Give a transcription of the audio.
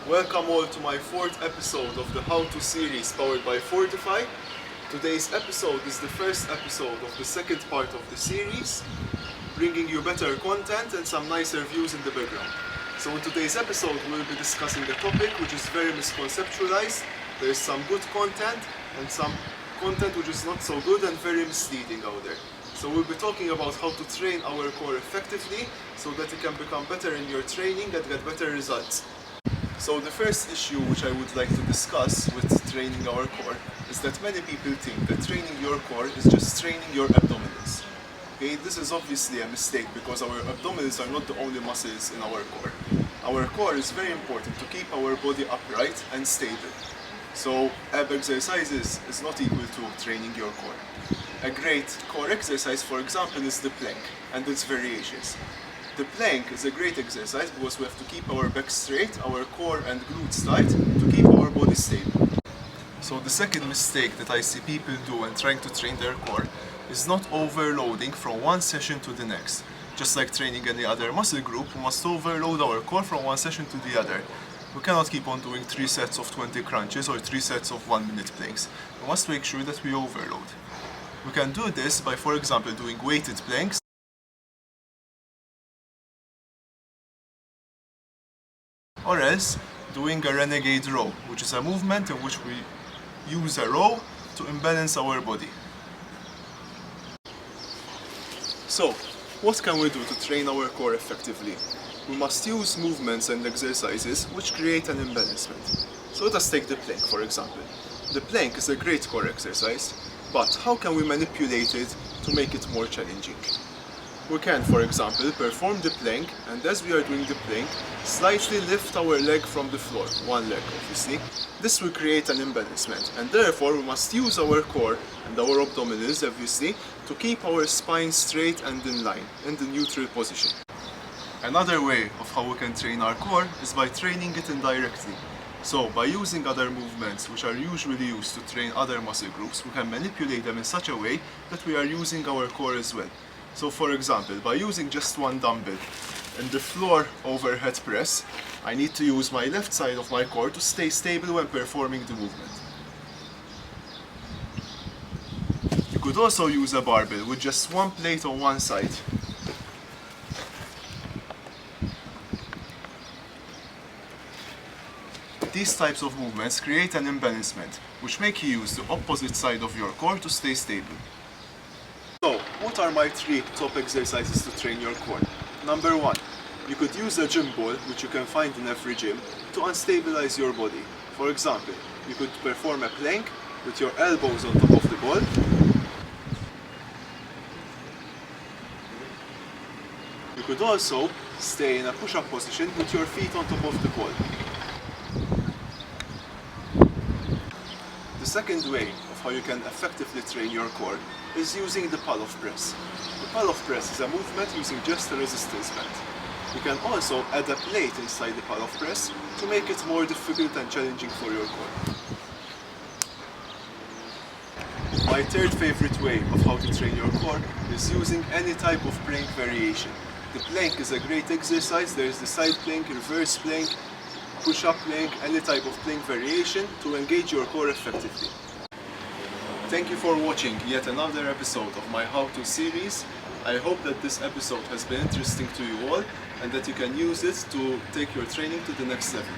Welcome all to my fourth episode of the How To series powered by Fortify. Today's episode is the first episode of the second part of the series, bringing you better content and some nicer views in the background. So in today's episode we'll be discussing a topic which is very misconceptualized. There is some good content and some content which is not so good and very misleading out there. So we'll be talking about how to train our core effectively so that you can become better in your training and get better results. So the first issue which I would like to discuss with training our core is that many people think that training your core is just training your abdominals. Okay, this is obviously a mistake because our abdominals are not the only muscles in our core. Our core is very important to keep our body upright and stable. So ab exercises is not equal to training your core. A great core exercise, for example, is the plank and its variations. The plank is a great exercise because we have to keep our back straight, our core and glutes tight to keep our body stable. So the second mistake that I see people do when trying to train their core is not overloading from one session to the next. Just like training any other muscle group, we must overload our core from one session to the other. We cannot keep on doing 3 sets of 20 crunches or 3 sets of 1-minute planks. We must make sure that we overload. We can do this by, for example, doing weighted planks, or else doing a renegade row, which is a movement in which we use a row to imbalance our body. So, what can we do to train our core effectively? We must use movements and exercises which create an imbalancement. So let us take the plank, for example. The plank is a great core exercise, but how can we manipulate it to make it more challenging? We can, for example, perform the plank, and as we are doing the plank, slightly lift our leg from the floor, one leg obviously. This will create an imbalancement, and therefore we must use our core and our abdominals obviously to keep our spine straight and in line, in the neutral position. Another way of how we can train our core is by training it indirectly. So, by using other movements which are usually used to train other muscle groups, we can manipulate them in such a way that we are using our core as well. So for example, by using just one dumbbell in the floor overhead press, I need to use my left side of my core to stay stable when performing the movement. You could also use a barbell with just one plate on one side. These types of movements create an imbalancement, which make you use the opposite side of your core to stay stable. So, what are my 3 top exercises to train your core? Number 1, you could use a gym ball, which you can find in every gym, to unstabilize your body. For example, you could perform a plank with your elbows on top of the ball. You could also stay in a push-up position with your feet on top of the ball. The second way of how you can effectively train your core is using the pull-off press. The pull-off press is a movement using just a resistance band. You can also add a plate inside the pull-off press to make it more difficult and challenging for your core. My third favorite way of how to train your core is using any type of plank variation. The plank is a great exercise. There is the side plank, reverse plank, push-up plank, any type of plank variation to engage your core effectively. Thank you for watching yet another episode of my How To series. I hope that this episode has been interesting to you all and that you can use it to take your training to the next level.